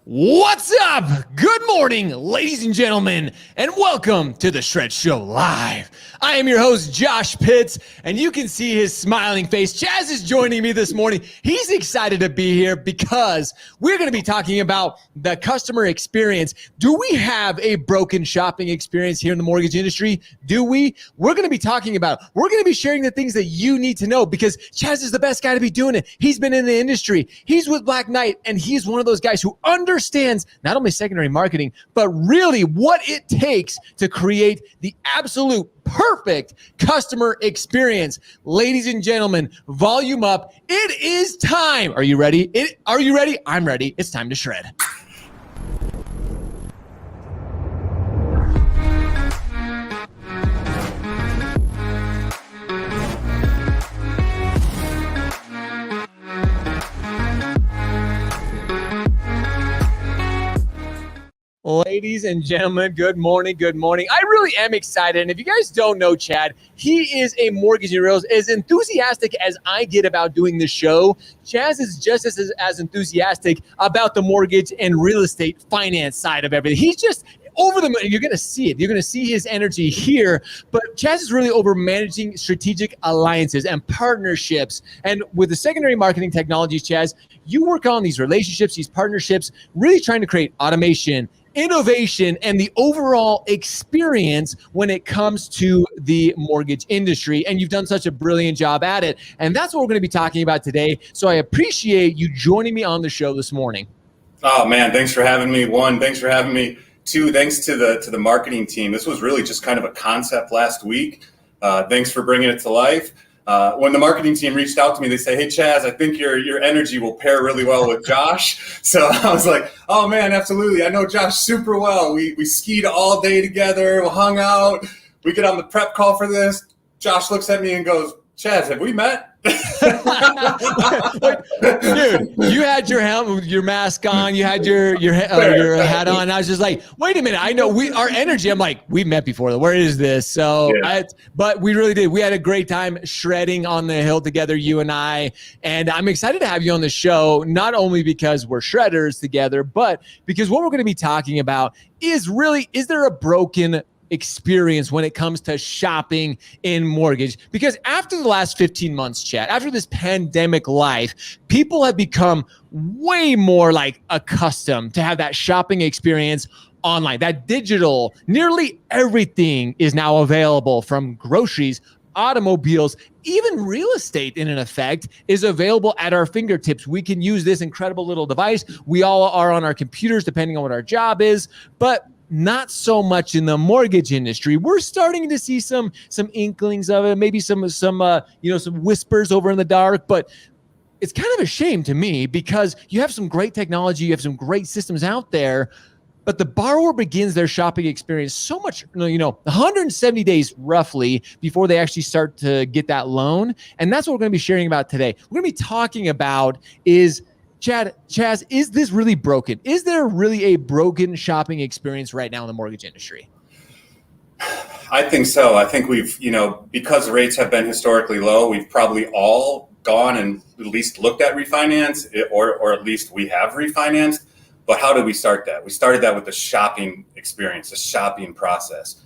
What's up? Good morning, ladies and gentlemen, and welcome to the Shred Show Live. I am your host, Josh Pitts, and you can see his smiling face. Chazz is joining me this morning. He's excited to be here because we're going to be talking about the customer experience. Do we have a broken shopping experience here in the mortgage industry? Do we? We're going to be talking about, we're going to be sharing the things that you need to know because Chazz is the best guy to be doing it. He's been in the industry. He's with Black Knight, and he's one of those guys who understands not only secondary marketing, but really what it takes to create the absolute perfect customer experience. Ladies and gentlemen, volume up. It is time. Are you ready? Are you ready? I'm ready. It's time to shred. Ladies and gentlemen, good morning, good morning. I really am excited. And if you guys don't know Chad, he is a mortgage and real estate. As enthusiastic as I get about doing this show, Chazz is just as enthusiastic about the mortgage and real estate finance side of everything. He's just over the moon. You're going to see it. You're going to see his energy here. But Chazz is really over managing strategic alliances and partnerships. And with the secondary marketing technologies, Chazz, you work on these relationships, these partnerships, really trying to create automation, innovation, and the overall experience when it comes to the mortgage industry. And you've done such a brilliant job at it. And that's what we're going to be talking about today. So I appreciate you joining me on the show this morning. Oh man, thanks for having me. One, thanks for having me. Two, thanks to the marketing team. This was really just kind of a concept last week. Thanks for bringing it to life. When the marketing team reached out to me, they say, "Hey Chazz, I think your energy will pair really well with Josh." So I was like, "Oh man, absolutely! I know Josh super well. We skied all day together. We hung out. We get on the prep call for this." Josh looks at me and goes, "Chazz, have we met?" Dude, you had your helmet, your mask on, you had your hat on. I was just like, wait a minute, I know our energy. I'm like, we met before. Where is this? So, yeah. But we really did. We had a great time shredding on the hill together, you and I. And I'm excited to have you on the show, not only because we're shredders together, but because what we're going to be talking about is there a broken experience when it comes to shopping in mortgage? Because after the last 15 months, Chad, after this pandemic life, people have become way more like accustomed to have that shopping experience online, that digital. Nearly everything is now available, from groceries, automobiles, even real estate in an effect is available at our fingertips. We can use this incredible little device. We all are on our computers, depending on what our job is, but not so much in the mortgage industry. We're starting to see some inklings of it, maybe some whispers over in the dark, but it's kind of a shame to me because you have some great technology, you have some great systems out there, but the borrower begins their shopping experience so much, 170 days roughly before they actually start to get that loan. And that's what we're going to be sharing about today. We're going to be talking about Chazz, is this really broken? Is there really a broken shopping experience right now in the mortgage industry? I think so. I think we've, because rates have been historically low, we've probably all gone and at least looked at refinance, or at least we have refinanced. But how did we start that? We started that with the shopping experience, the shopping process.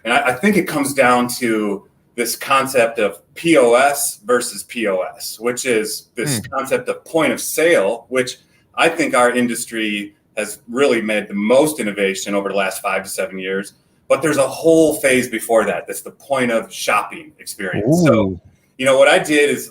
And I think it comes down to this concept of POS versus POS, which is this concept of point of sale, which I think our industry has really made the most innovation over the last 5 to 7 years. But there's a whole phase before that. That's the point of shopping experience. Ooh. So, what I did is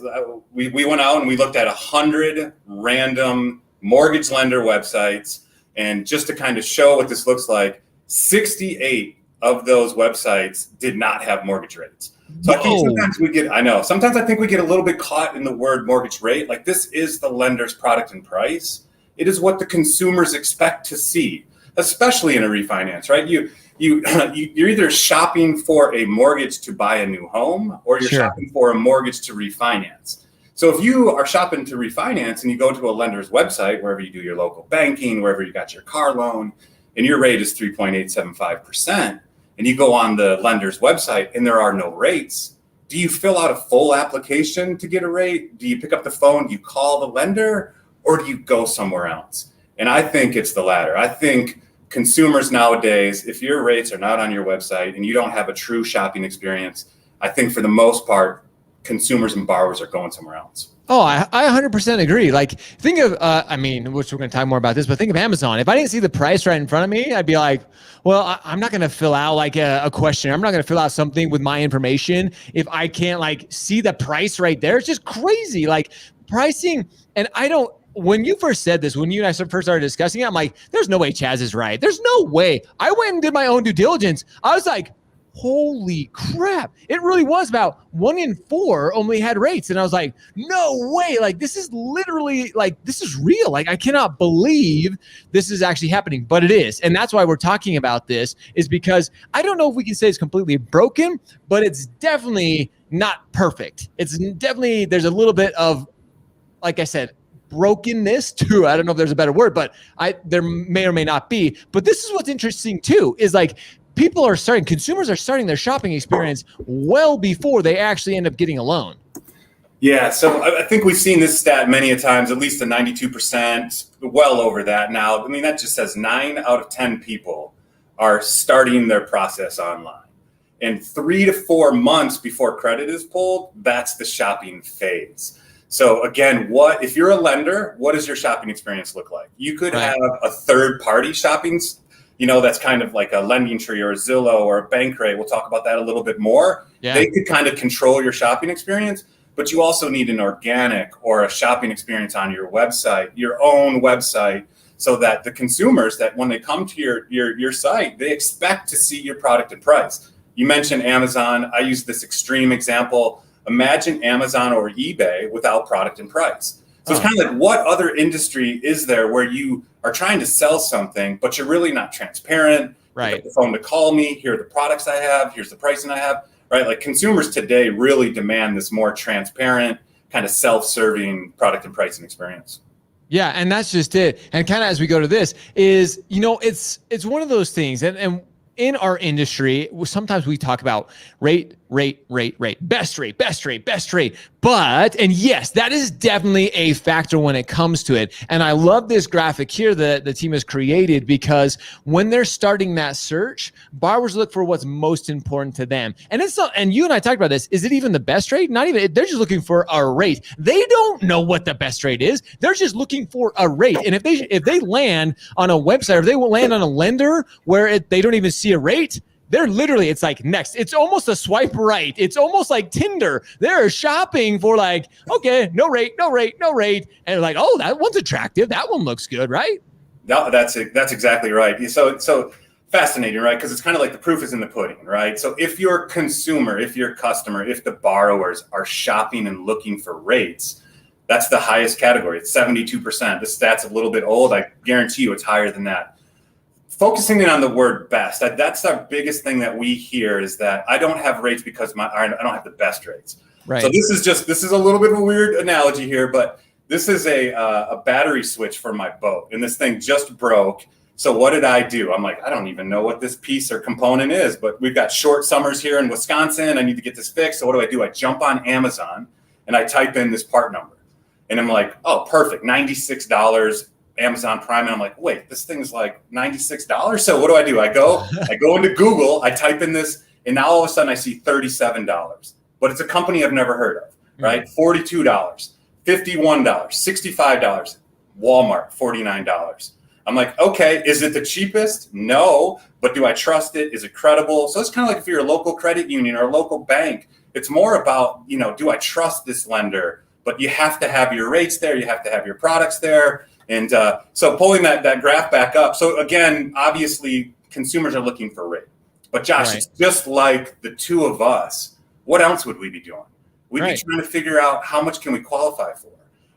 we went out and we looked at 100 random mortgage lender websites. And just to kind of show what this looks like, 68 of those websites did not have mortgage rates. So I think sometimes I think we get a little bit caught in the word mortgage rate. Like, this is the lender's product and price. It is what the consumers expect to see, especially in a refinance, right? You're either shopping for a mortgage to buy a new home, or you're shopping for a mortgage to refinance. So if you are shopping to refinance and you go to a lender's website, wherever you do your local banking, wherever you got your car loan, and your rate is 3.875%, and you go on the lender's website and there are no rates, do you fill out a full application to get a rate? Do you pick up the phone? Do you call the lender? Or do you go somewhere else? And I think it's the latter. I think consumers nowadays, if your rates are not on your website and you don't have a true shopping experience, I think for the most part, consumers and borrowers are going somewhere else. Oh, I 100% agree. Like, think of, which we're going to talk more about this, but think of Amazon. If I didn't see the price right in front of me, I'd be like, well, I'm not going to fill out like a questionnaire. I'm not going to fill out something with my information if I can't like see the price right there. It's just crazy. Like pricing. And when you first said this, when you and I first started discussing it, I'm like, there's no way Chazz is right. There's no way. I went and did my own due diligence. I was like, holy crap. It really was about 1 in 4 only had rates. And I was like, no way. Like, this is literally like, this is real. Like, I cannot believe this is actually happening, but it is. And that's why we're talking about this, is because I don't know if we can say it's completely broken, but it's definitely not perfect. It's definitely, there's a little bit of, like I said, brokenness too. I don't know if there's a better word, but there may or may not be. But this is what's interesting too, is like, consumers are starting their shopping experience well before they actually end up getting a loan. Yeah, so I think we've seen this stat many a times, at least the 92%, well over that now. I mean, that just says 9 out of 10 people are starting their process online. And 3 to 4 months before credit is pulled, that's the shopping phase. So again, if you're a lender, what does your shopping experience look like? You could have a third-party shopping, that's kind of like a Lending Tree or a Zillow or a Bankrate. We'll talk about that a little bit more. Yeah. They could kind of control your shopping experience, but you also need an organic or a shopping experience on your website, your own website, so that the consumers, that when they come to your site, they expect to see your product and price. You mentioned Amazon. I use this extreme example. Imagine Amazon or eBay without product and price. So it's kind of like, what other industry is there where you are trying to sell something, but you're really not transparent? Right. Pick up the phone to call me. Here are the products I have. Here's the pricing I have. Right. Like consumers today really demand this more transparent, kind of self-serving product and pricing experience. Yeah. And that's just it. And kind of as we go to this is, it's one of those things. And in our industry, sometimes we talk about rate, best rate. And yes, that is definitely a factor when it comes to it. And I love this graphic here that the team has created, because when they're starting that search, borrowers look for what's most important to them. And it's not, and you and I talked about this, is it even the best rate? Not even, they're just looking for a rate. They don't know what the best rate is. They're just looking for a rate. And if they land on a website, or if they will land on a lender where they don't even see a rate, they're literally, it's like next. It's almost a swipe right. It's almost like Tinder. They're shopping for like, okay, no rate. And like, oh, that one's attractive. That one looks good, right? No, that's exactly right. So fascinating, right? Because it's kind of like the proof is in the pudding, right? So if your consumer, if your customer, if the borrowers are shopping and looking for rates, that's the highest category. It's 72%. The stat's a little bit old. I guarantee you it's higher than that. Focusing in on the word best, that's our biggest thing that we hear, is that I don't have rates because I don't have the best rates. Right. So this is a little bit of a weird analogy here, but this is a battery switch for my boat, and this thing just broke. So what did I do? I'm like, I don't even know what this piece or component is, but we've got short summers here in Wisconsin. I need to get this fixed. So what do? I jump on Amazon and I type in this part number, and I'm like, oh, perfect, $96. Amazon Prime, and I'm like, wait, this thing's like $96. So what do? I go into Google, I type in this, and now all of a sudden I see $37. But it's a company I've never heard of, right? $42, $51, $65, Walmart, $49. I'm like, okay, is it the cheapest? No, but do I trust it? Is it credible? So it's kind of like if you're a local credit union or a local bank, it's more about, do I trust this lender? But you have to have your rates there, you have to have your products there. And so pulling that graph back up. So again, obviously consumers are looking for rate. But Josh, right. It's just like the two of us. What else would we be doing? We'd be trying to figure out how much can we qualify for,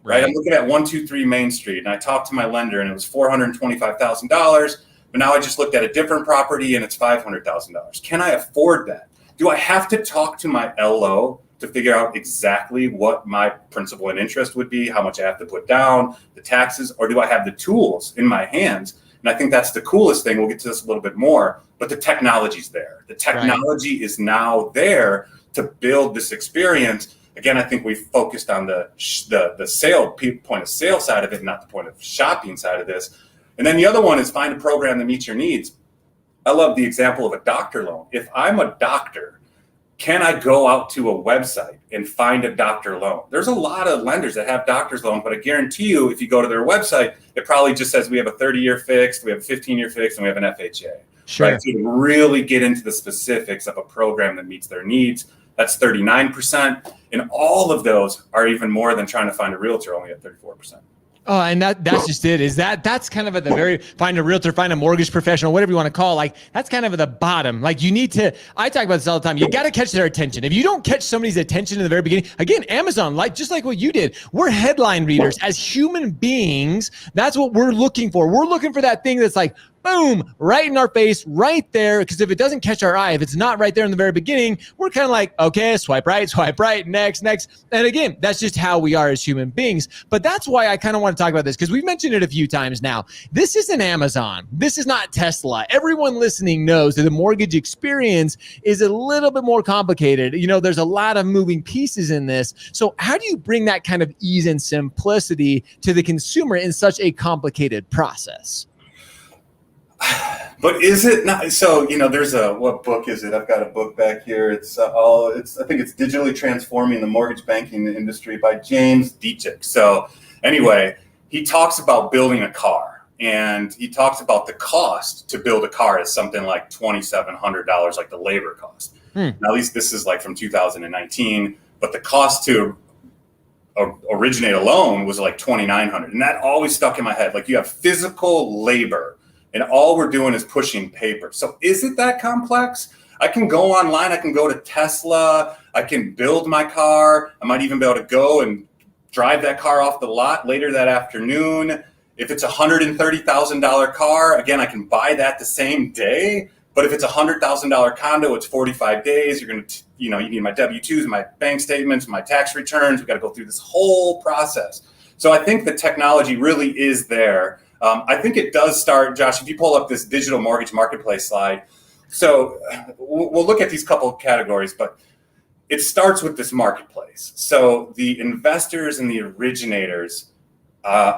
right? I'm looking at 123 Main Street, and I talked to my lender, and it was $425,000. But now I just looked at a different property, and it's $500,000. Can I afford that? Do I have to talk to my LO to figure out exactly what my principal and interest would be, how much I have to put down, the taxes, or do I have the tools in my hands? And I think that's the coolest thing. We'll get to this a little bit more, but the technology's there. The technology is now there to build this experience. Again, I think we've focused on the point of sale side of it, not the point of shopping side of this. And then the other one is find a program that meets your needs. I love the example of a doctor loan. If I'm a doctor, can I go out to a website and find a doctor loan? There's a lot of lenders that have doctor's loan, but I guarantee you, if you go to their website, it probably just says we have a 30-year fixed, we have a 15-year fixed, and we have an FHA. Sure. Right? So to really get into the specifics of a program that meets their needs, that's 39%. And all of those are even more than trying to find a realtor, only at 34%. Oh, and that's just it. That's kind of at the very, find a realtor, find a mortgage professional, whatever you want to call it. Like, that's kind of at the bottom. Like, you need to, I talk about this all the time. You got to catch their attention. If you don't catch somebody's attention in the very beginning, again, Amazon, like, just like what you did, we're headline readers as human beings. That's what we're looking for. We're looking for that thing that's like, boom, right in our face, right there. Because if it doesn't catch our eye, if it's not right there in the very beginning, we're kind of like, okay, swipe right, next. And again, that's just how we are as human beings. But that's why I kind of want to talk about this, because we've mentioned it a few times now. This isn't Amazon. This is not Tesla. Everyone listening knows that the mortgage experience is a little bit more complicated. You know, there's a lot of moving pieces in this. So how do you bring that kind of ease and simplicity to the consumer in such a complicated process? But is it not? So, you know, there's what book is it? I've got a book back here. I think it's Digitally Transforming the Mortgage Banking Industry by James Dietrich. So anyway, he talks about building a car, and he talks about the cost to build a car is something like $2,700, like the labor cost. Now, at least this is like from 2019, but the cost to originate a loan was like $2,900. And that always stuck in my head. Like, you have physical labor, and all we're doing is pushing paper. So is it that complex? I can go online. I can go to Tesla. I can build my car. I might even be able to go and drive that car off the lot later that afternoon. If it's a $130,000 car, again, I can buy that the same day. But if it's a $100,000 condo, it's 45 days. You're going to, you need my W-2s, my bank statements, my tax returns. We've got to go through this whole process. So I think the technology really is there. I think it does start, Josh, if you pull up this digital mortgage marketplace slide. So we'll look at these couple of categories, but it starts with this marketplace. So the investors and the originators,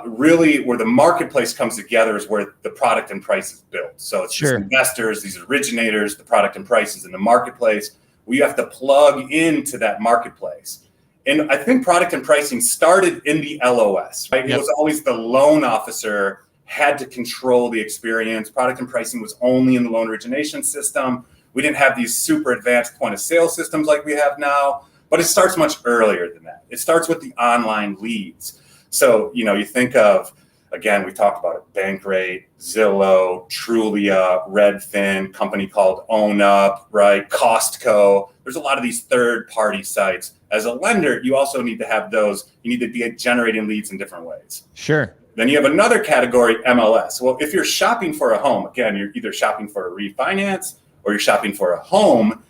really where the marketplace comes together is where the product and price is built. So it's these investors, these originators, the product and prices in the marketplace. We have to plug into that marketplace. And I think product and pricing started in the LOS, right? Yep. It was always the loan officer had to control the experience. Product and pricing was only in the loan origination system. We didn't have these super advanced point of sale systems like we have now, but it starts much earlier than that. It starts with the online leads. So, you think of, again, we talked about it, Bankrate, Zillow, Trulia, Redfin, company called OwnUp, right? Costco. There's a lot of these third-party sites. As a lender, you also need to have those. You need to be generating leads in different ways. Sure. Then you have another category, MLS. Well, if you're shopping for a home, again, you're either shopping for a refinance or you're shopping for a home.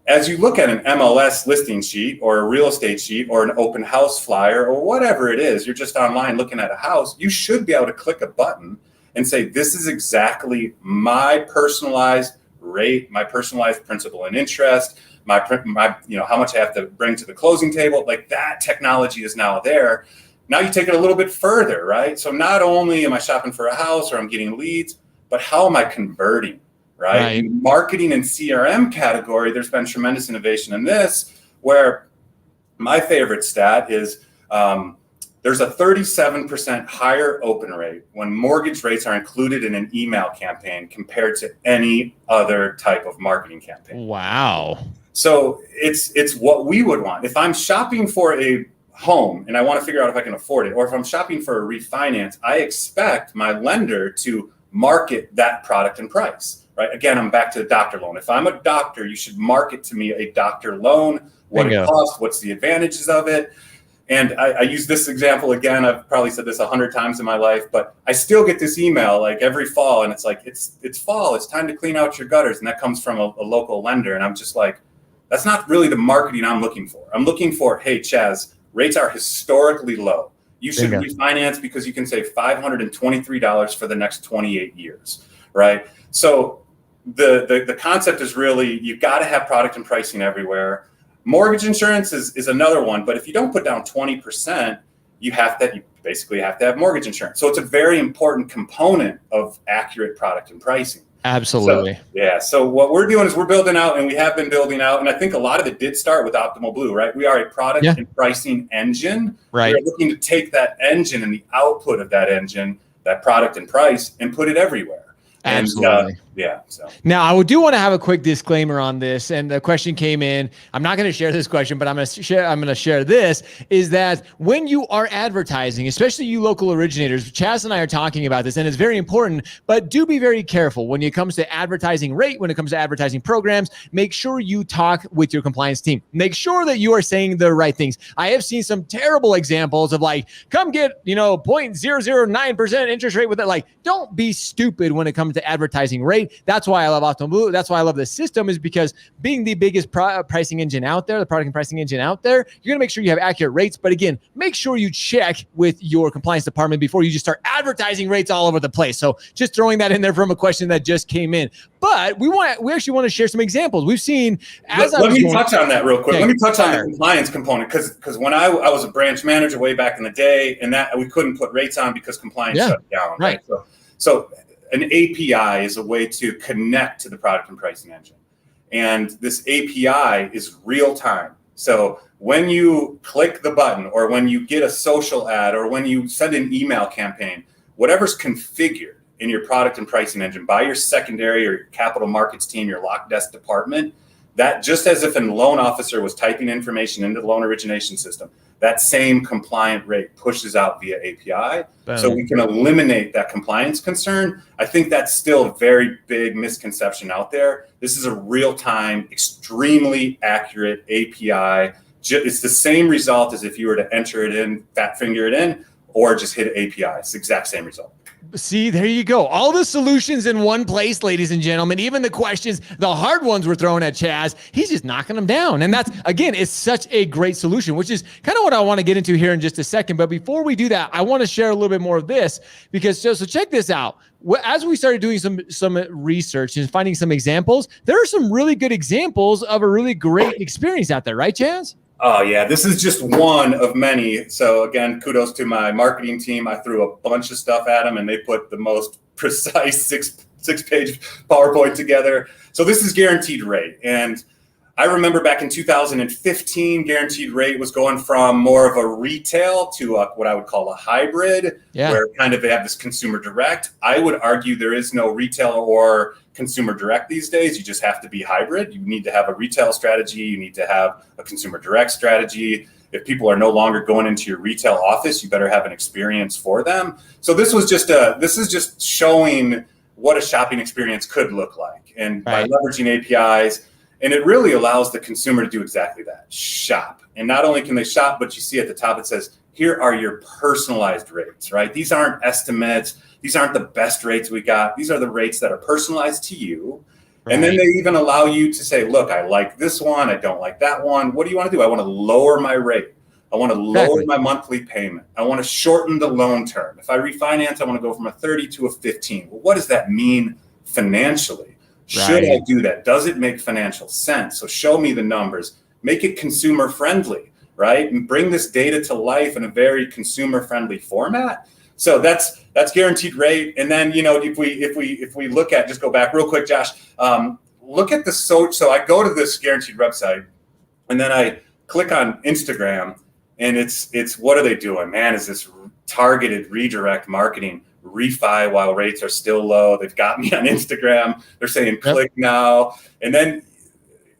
As you look at an MLS listing sheet or a real estate sheet or an open house flyer or whatever it is, you're just online looking at a house, you should be able to click a button and say, this is exactly my personalized rate, my personalized principal and interest, my how much I have to bring to the closing table. Like, that technology is now there. Now you take it a little bit further, right? So not only am I shopping for a house or I'm getting leads, but how am I converting? Right? In the marketing and CRM category, there's been tremendous innovation in this, where my favorite stat is there's a 37% higher open rate when mortgage rates are included in an email campaign compared to any other type of marketing campaign. Wow. So it's what we would want. If I'm shopping for a home and I want to figure out if I can afford it, or if I'm shopping for a refinance, I expect my lender to market that product and price. Right? Again, I'm back to the doctor loan. If I'm a doctor, you should market to me a doctor loan, what it costs, what's the advantages of it. And I use this example again. I've probably said this 100 times in my life, but I still get this email like every fall, and it's like, it's fall, it's time to clean out your gutters. And that comes from a local lender. And I'm just like, that's not really the marketing I'm looking for. I'm looking for, hey, Chazz, rates are historically low. You should refinance because you can save $523 for the next 28 years, right? So the concept is really, you've got to have product and pricing everywhere. Mortgage insurance is another one, but if you don't put down 20%, you have to basically have to have mortgage insurance. So it's a very important component of accurate product and pricing. Absolutely. So what we're doing is we're building out, and we have been building out, and I think a lot of it did start with Optimal Blue, right? We are a product and pricing engine. Right. We're looking to take that engine and the output of that engine, that product and price, and put it everywhere. Absolutely. So now I do want to have a quick disclaimer on this, and the question came in. I'm not going to share this question, but I'm going to share this. Is that when you are advertising, especially you local originators, Chazz and I are talking about this, and it's very important. But do be very careful when it comes to advertising rate, when it comes to advertising programs. Make sure you talk with your compliance team. Make sure that you are saying the right things. I have seen some terrible examples of like, come get 0.009% interest rate with it. Like, don't be stupid when it comes to advertising rate. That's why I love Optimal Blue. That's why I love this system, is because being the biggest pricing engine out there, the product and pricing engine out there, you're going to make sure you have accurate rates. But again, make sure you check with your compliance department before you just start advertising rates all over the place. So just throwing that in there from a question that just came in. But we actually want to share some examples. We've seen let me touch on that real quick. Okay, let me touch on the compliance component, because when I was a branch manager way back in the day, and that we couldn't put rates on because compliance shut down. Right. So an API is a way to connect to the product and pricing engine. And this API is real time. So when you click the button, or when you get a social ad, or when you send an email campaign, whatever's configured in your product and pricing engine by your secondary or your capital markets team, your lock desk department, that just as if a loan officer was typing information into the loan origination system, that same compliant rate pushes out via API. So we can eliminate that compliance concern. I think that's still a very big misconception out there. This is a real-time, extremely accurate API. It's the same result as if you were to enter it in, fat finger it in, or just hit API. It's the exact same result. See, there you go. All the solutions in one place, ladies and gentlemen. Even the questions, the hard ones were thrown at Chazz. He's just knocking them down. And that's, again, it's such a great solution, which is kind of what I want to get into here in just a second. But before we do that, I want to share a little bit more of this, because so check this out. As we started doing some research and finding some examples, there are some really good examples of a really great experience out there, right, Chazz? Oh, yeah. This is just one of many. So, again, kudos to my marketing team. I threw a bunch of stuff at them, and they put the most precise six-page PowerPoint together. So this is guaranteed rate. And I remember back in 2015, guaranteed rate was going from more of a retail to what I would call a hybrid, where kind of they have this consumer direct. I would argue there is no retail or consumer direct these days. You just have to be hybrid. You need to have a retail strategy. You need to have a consumer direct strategy. If people are no longer going into your retail office, you better have an experience for them. So this is just showing what a shopping experience could look like. And by leveraging APIs, and it really allows the consumer to do exactly that, shop. And not only can they shop, but you see at the top, it says, here are your personalized rates, right? These aren't estimates. These aren't the best rates we got. These are the rates that are personalized to you. Right. And then they even allow you to say, look, I like this one. I don't like that one. What do you want to do? I want to lower my rate. I want to lower my monthly payment. I want to shorten the loan term. If I refinance, I want to go from a 30 to a 15. Well, what does that mean financially? Should I do that? Does it make financial sense? So show me the numbers. Make it consumer friendly, right? And bring this data to life in a very consumer friendly format. So that's guaranteed rate. And then, if we look at, just go back real quick, Josh, look at the so I go to this guaranteed website, and then I click on Instagram, and it's what are they doing? Man, is this targeted redirect marketing? Refi while rates are still low. They've got me on Instagram. They're saying click now. And then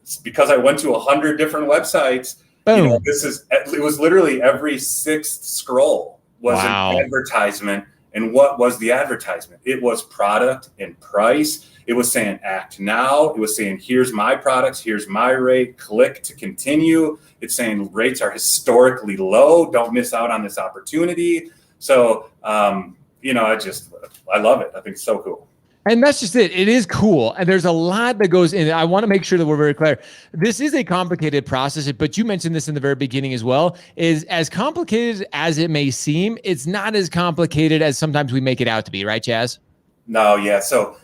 it's because I went to 100 different websites. It was literally every sixth scroll was an advertisement. And what was the advertisement? It was product and price. It was saying act now. It was saying, here's my products. Here's my rate. Click to continue. It's saying rates are historically low. Don't miss out on this opportunity. So, I love it. I think it's so cool. And that's just it. It is cool. And there's a lot that goes in. I want to make sure that we're very clear. This is a complicated process, but you mentioned this in the very beginning as well, is as complicated as it may seem, it's not as complicated as sometimes we make it out to be, right, Chazz? No, yeah. So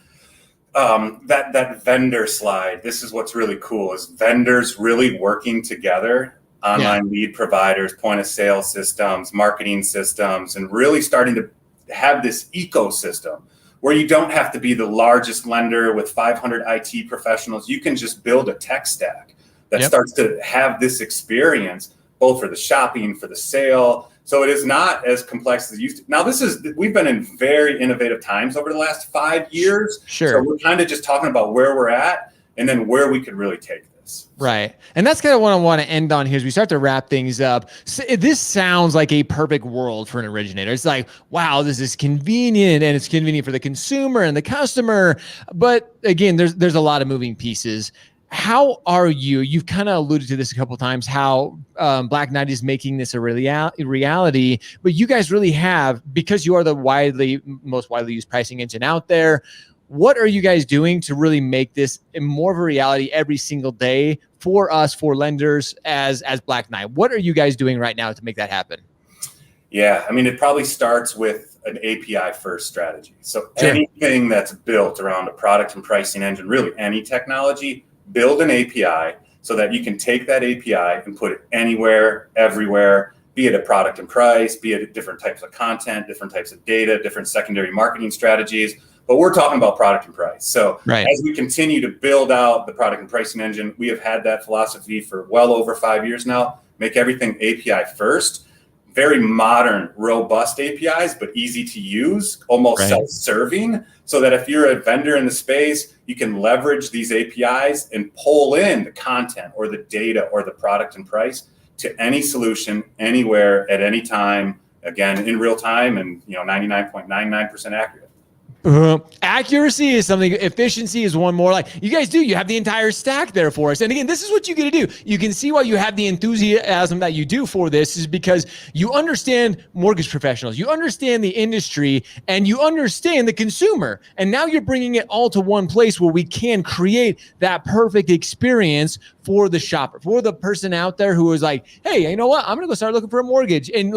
that vendor slide, this is what's really cool, is vendors really working together online lead providers, point of sale systems, marketing systems, and really starting to have this ecosystem where you don't have to be the largest lender with 500 IT professionals. You can just build a tech stack that starts to have this experience, both for the shopping, for the sale. So it is not as complex as it used to. Now, we've been in very innovative times over the last 5 years. Sure. So we're kind of just talking about where we're at and then where we could really take this. Right. And that's kind of what I want to end on here as we start to wrap things up. So this sounds like a perfect world for an originator. It's like, wow, this is convenient, and it's convenient for the consumer and the customer. But again, there's a lot of moving pieces. How are you've kind of alluded to this a couple of times, how Black Knight is making this a reality, but you guys really have, because you are the most widely used pricing engine out there. What are you guys doing to really make this more of a reality every single day for us, for lenders as Black Knight? What are you guys doing right now to make that happen? Yeah, I mean, it probably starts with an API first strategy. So anything that's built around a product and pricing engine, really any technology, build an API so that you can take that API and put it anywhere, everywhere, be it a product and price, be it different types of content, different types of data, different secondary marketing strategies. But we're talking about product and price. So as we continue to build out the product and pricing engine, we have had that philosophy for well over 5 years now. Make everything API first. Very modern, robust APIs, but easy to use, almost self-serving, so that if you're a vendor in the space, you can leverage these APIs and pull in the content or the data or the product and price to any solution, anywhere, at any time, again, in real time, and 99.99% accurate. Accuracy is something. Efficiency is one more. Like you guys do, you have the entire stack there for us. And again, this is what you get to do. You can see why you have the enthusiasm that you do for this is because you understand mortgage professionals, you understand the industry, and you understand the consumer. And now you're bringing it all to one place where we can create that perfect experience for the shopper, for the person out there who is like, hey, you know what? I'm going to go start looking for a mortgage. And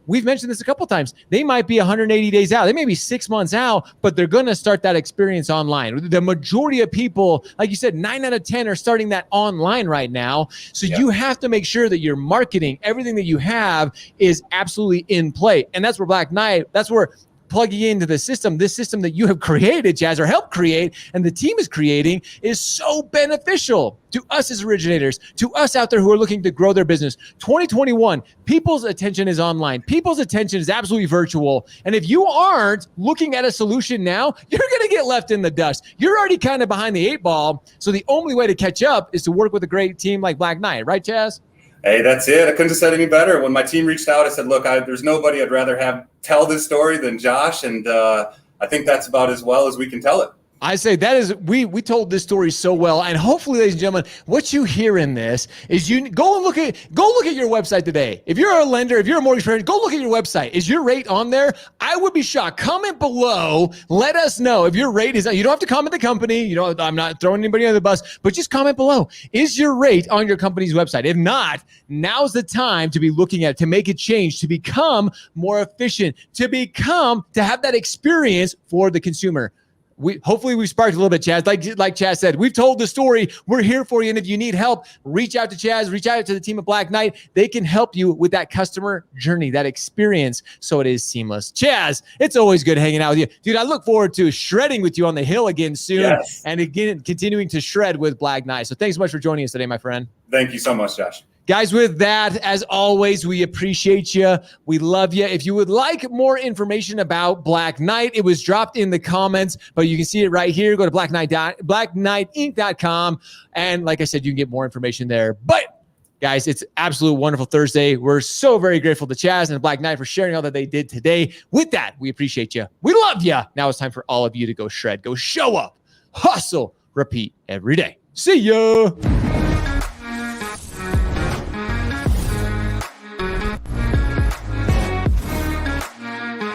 we've mentioned this a couple of times. They might be 180 days out. They may be 6 months out, but they're going to start that experience online. The majority of people, like you said, 9 out of 10 are starting that online right now. So you have to make sure that your marketing, everything that you have is absolutely in play. And that's where Black Knight, that's where plugging into the system, this system that you have created, Chazz, or helped create, and the team is creating, is so beneficial to us as originators, to us out there who are looking to grow their business. 2021, people's attention is online. People's attention is absolutely virtual. And if you aren't looking at a solution now, you're going to get left in the dust. You're already kind of behind the 8 ball. So the only way to catch up is to work with a great team like Black Knight, right, Chazz? Hey, that's it. I couldn't have said any better. When my team reached out, I said, look, there's nobody I'd rather tell this story than Josh. And I think that's about as well as we can tell it. I say that is, we told this story so well, and hopefully, ladies and gentlemen, what you hear in this is you go look at your website today. If you're a lender, if you're a mortgage broker, go look at your website. Is your rate on there? I would be shocked. Comment below. Let us know if your rate is. You don't have to comment the company. I'm not throwing anybody under the bus, but just comment below. Is your rate on your company's website? If not, now's the time to be looking at it, to make a change, to become more efficient, to have that experience for the consumer. Hopefully we sparked a little bit, Chazz. Like Chazz said, we've told the story. We're here for you. And if you need help, reach out to Chazz, reach out to the team at Black Knight. They can help you with that customer journey, that experience, so it is seamless. Chazz, it's always good hanging out with you. Dude, I look forward to shredding with you on the hill again soon. And again, continuing to shred with Black Knight. So thanks so much for joining us today, my friend. Thank you so much, Josh. Guys, with that, as always, we appreciate you. We love you. If you would like more information about Black Knight, it was dropped in the comments, but you can see it right here. Go to blackknightinc.com. And like I said, you can get more information there. But guys, it's absolute wonderful Thursday. We're so very grateful to Chazz and Black Knight for sharing all that they did today. With that, we appreciate you. We love you. Now it's time for all of you to go shred, go show up, hustle, repeat every day. See ya.